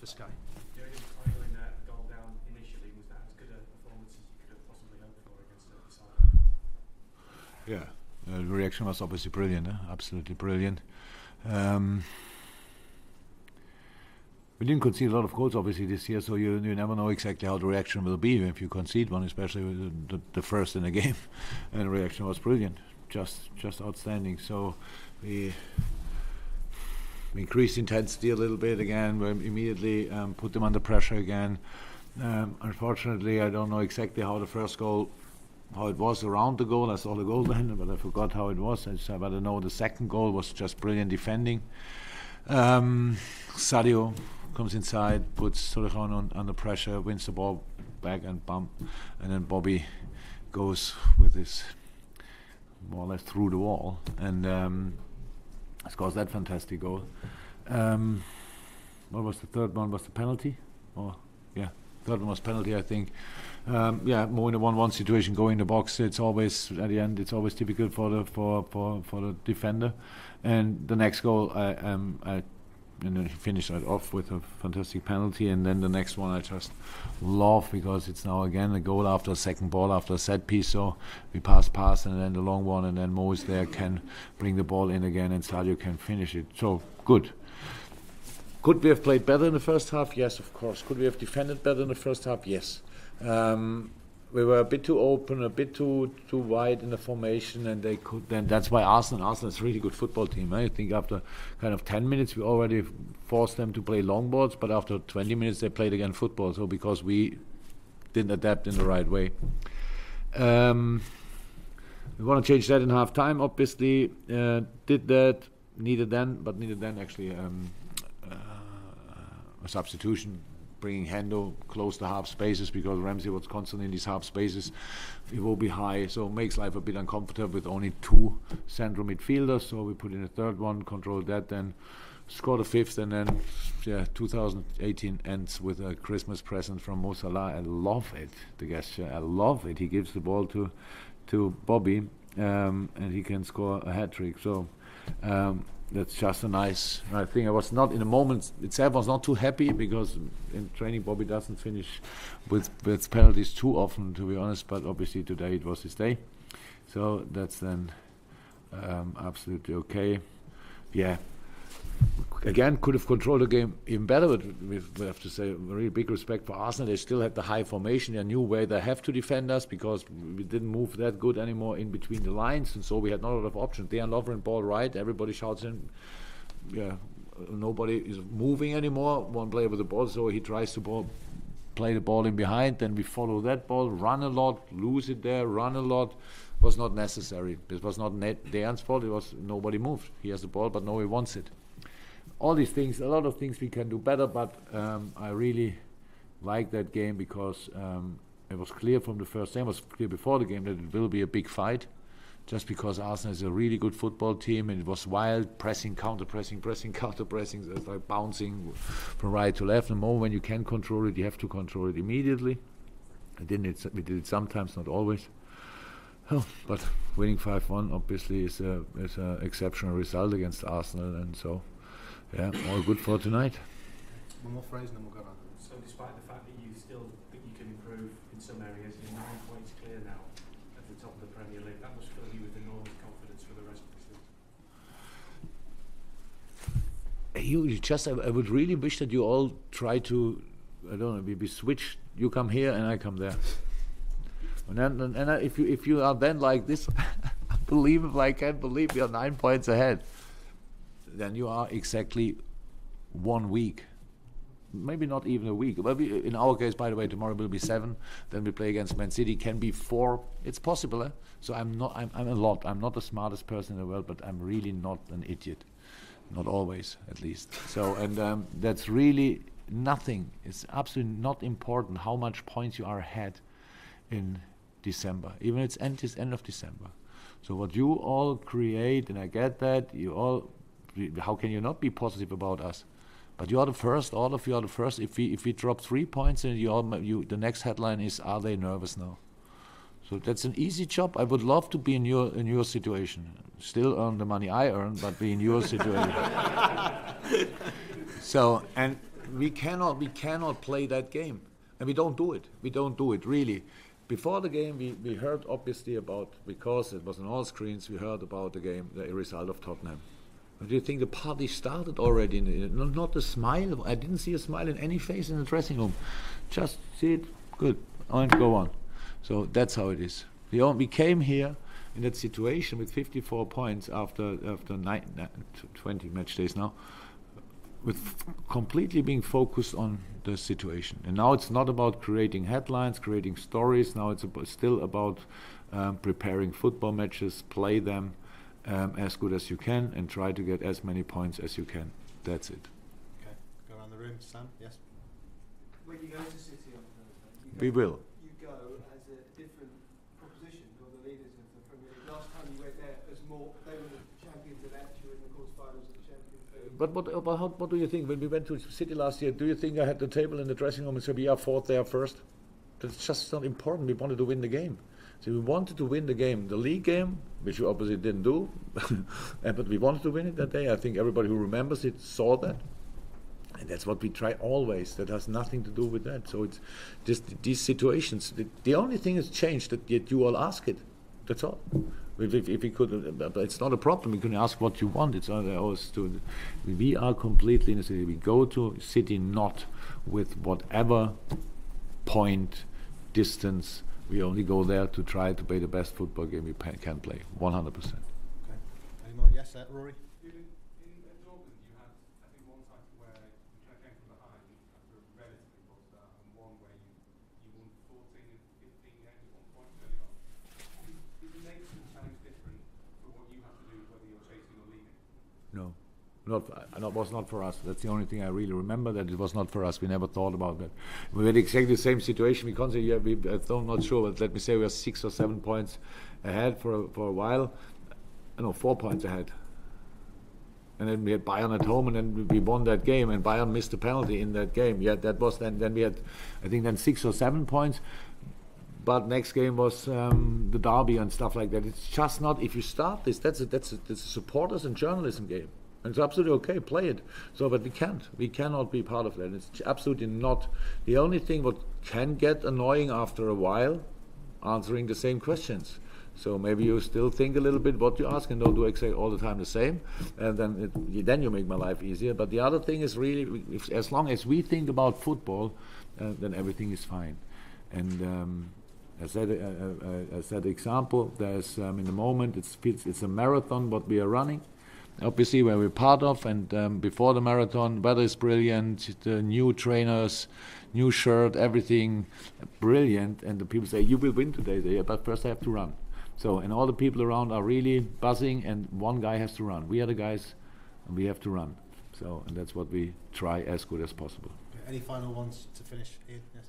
Sky. Jurgen finally a goal down initially. Was that as good a performance as you could have possibly hoped for against a side like that? Yeah, the reaction was obviously brilliant, absolutely brilliant. We didn't concede a lot of goals obviously this year, so you never know exactly how the reaction will be if you concede one, especially with the first in the game. And the reaction was brilliant, just outstanding. So we increased intensity a little bit again. We immediately put them under pressure again. Unfortunately, I don't know exactly how the first goal, how it was around the goal. I saw the goal then, but I forgot how it was. But I know the second goal was just brilliant defending. Sadio comes inside, puts Jurgen under pressure, wins the ball back and bump, and then Bobby goes with his more or less through the wall and scores that fantastic goal. What was the third one? Was the penalty? Third one was penalty, I think. More in a 1-1 situation, going in the box. It's always at the end. It's always typical for the defender. And the next goal, he finished it off with a fantastic penalty. And then the next one, I just love because it's now again a goal after a second ball after a set piece. So we pass, and then the long one, and then Mo is there, can bring the ball in again, and Sadio can finish it. So good. Could we have played better in the first half? Yes, of course. Could we have defended better in the first half? Yes. We were a bit too open, a bit too wide in the formation, and they could. Then that's why Arsenal is a really good football team. I think after kind of 10 minutes, we already forced them to play long balls, but after 20 minutes, they played again football. So because we didn't adapt in the right way. We want to change that in half time. Obviously, did that. Needed then actually. A substitution, bringing Hendo close to half spaces because Ramsey was constantly in these half spaces. It will be high, so it makes life a bit uncomfortable with only two central midfielders. So we put in a third one, control that, then score the fifth, and then 2018 ends with a Christmas present from Mo Salah. I love it, the gesture. I love it. He gives the ball to Bobby, and he can score a hat trick. So. That's just a nice thing. I was not in the moment itself. I was not too happy because in training Bobby doesn't finish with penalties too often, to be honest. But obviously today it was his day, so that's then absolutely okay. Yeah. Again, could have controlled the game even better, but we have to say very big respect for Arsenal. They still had the high formation. They knew where they have to defend us because we didn't move that good anymore in between the lines, and so we had not a lot of options. They are Lovren ball right. Everybody shouts in. Nobody is moving anymore. One player with the ball, so he tries to play the ball in behind. Then we follow that ball, run a lot, lose it there, run a lot. Was not necessary. It was not Dejan's fault. It was nobody moved. He has the ball, but nobody wants it. All these things, a lot of things we can do better, but I really like that game because it was clear from the first game, it was clear before the game that it will be a big fight, just because Arsenal is a really good football team, and it was wild, pressing, counter-pressing, so it's like bouncing from right to left. The moment when you can control it, you have to control it immediately. We did it sometimes, not always. Oh, but winning 5-1 obviously is an exceptional result against Arsenal, and so. Yeah, all good for tonight. One more phrase and then we'll go on. So despite the fact that you still think you can improve in some areas, you're 9 points clear now at the top of the Premier League. That must fill you with enormous confidence for the rest of the season. I would really wish that you all try to, I don't know, maybe switch. You come here and I come there. If you are then like this, unbelievable, I can't believe we are 9 points ahead. Then you are exactly 1 week, maybe not even a week. But in our case, by the way, tomorrow will be 7. Then we play against Man City. Can be 4. It's possible. So I'm a lot. I'm not the smartest person in the world, but I'm really not an idiot. Not always, at least. So and that's really nothing. It's absolutely not important how much points you are ahead in December. Even it's end of December. So what you all create, and I get that you all. How can you not be positive about us? But you are the first. All of you are the first. If we drop 3 points, and the next headline is, "Are they nervous now?" So that's an easy job. I would love to be in your situation. Still earn the money I earn, but be in your situation. So and we cannot play that game, and we don't do it. We don't do it really. Before the game, we heard obviously about, because it was on all screens, we heard about the game, the result of Tottenham. Do you think the party started already? Not a smile. I didn't see a smile in any face in the dressing room. Just see it, good, and go on. So that's how it is. We came here in that situation with 54 points after 20 match days now, with completely being focused on the situation. And now it's not about creating headlines, creating stories. Now it's still about preparing football matches, play them as good as you can, and try to get as many points as you can. That's it. Okay, go around the room. Sam, yes? When you go to City on Thursday, We will. You go as a different proposition, or the leaders of the Premier League. Last time you went there as more, they were the champions elect, you were in the quarterfinals of the Champions League. But what do you think? When we went to City last year, do you think I had the table in the dressing room and said we are fourth there first? That's just not important. We wanted to win the game. So we wanted to win the game, the league game, which we obviously didn't do, but we wanted to win it that day. I think everybody who remembers it saw that. And that's what we try always. That has nothing to do with that. So it's just these situations. The only thing has changed that you all ask it. That's all. If we could, but it's not a problem. We can ask what you want. It's always to. We are completely in the city. We go to City not with whatever point, distance. We only go there to try to play the best football game we can play. 100%. Okay. Any more? Yes, Rory? In Jurgen, you had, I think, one time where you kind of came from behind after a relatively close start, and one where you won 14 and 15 games at one point early on. Is the nature of the challenge different for what you have to do, whether you're chasing or leading? No. It was not for us. That's the only thing I really remember, that it was not for us. We never thought about that. We had exactly the same situation. We can't say, I'm not sure, but let me say we were 6 or 7 points ahead for a while. No, 4 points ahead. And then we had Bayern at home, and then we won that game, and Bayern missed a penalty in that game. Yeah, that was then we had, I think, then 6 or 7 points. But next game was the derby and stuff like that. It's just not, if you start this, that's a supporters and journalism game. And it's absolutely okay, play it. So, but we cannot be part of that. It's absolutely not. The only thing what can get annoying after a while, answering the same questions. So maybe you still think a little bit what you ask and don't do exactly all the time the same, and then you make my life easier. But the other thing is really, as long as we think about football, then everything is fine. And as that example, there's in the moment it's a marathon what we are running. Obviously, where we're part of, and before the marathon, weather is brilliant, the new trainers, new shirt, everything brilliant, and the people say, you will win today, but first I have to run. So, and all the people around are really buzzing, and one guy has to run. We are the guys, and we have to run. So, and that's what we try as good as possible. Okay. Any final ones to finish? Ian? Yes.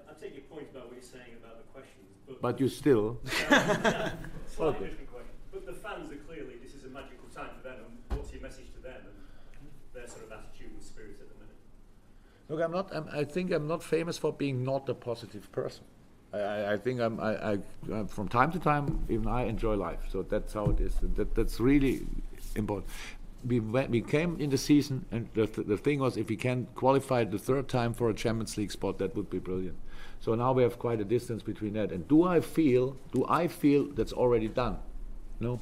I take your point about what you're saying about the questions, but you still... Slightly different question. But the fans are clearly, this is a magical time for them, and what's your message to them and their sort of attitude and spirit at the minute? Look, I think I'm not famous for being not a positive person. I think I from time to time, even I enjoy life. So that's how it is. That's really important. We came in the season, and the thing was, if we can qualify the third time for a Champions League spot, that would be brilliant. So now we have quite a distance between that. And do I feel that's already done? No.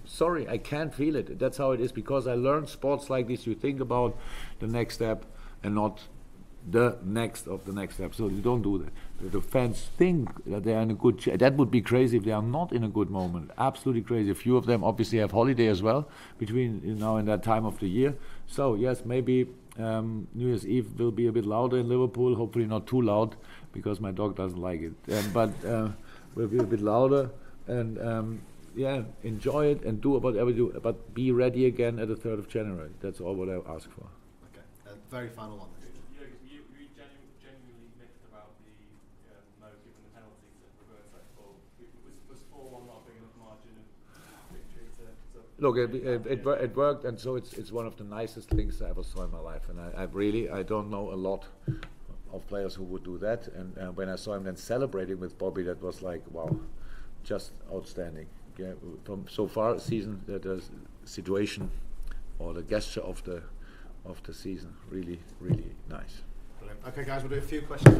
Sorry, I can't feel it. That's how it is, because I learned sports like this. You think about the next step and not the next of the next step. So you don't do that. The fans think that they are in a good... that would be crazy if they are not in a good moment. Absolutely crazy. A few of them obviously have holiday as well between now and that time of the year. So yes, maybe New Year's Eve will be a bit louder in Liverpool. Hopefully not too loud, because my dog doesn't like it. But we'll be a bit louder, and enjoy it and do whatever you do. But be ready again at the 3rd of January. That's all what I ask for. Okay. Very final one. You genuinely miffed about the no given the penalty to reverse that ball. Was 4-1 not a big enough margin of victory to Look, it worked, and so it's one of the nicest things I ever saw in my life. And I don't know a lot of players who would do that. And when I saw him then celebrating with Bobby, that was like, wow, just outstanding. Yeah, from so far season, the situation or the gesture of of the season. Really, really nice. Brilliant. Okay, guys, we'll do a few questions.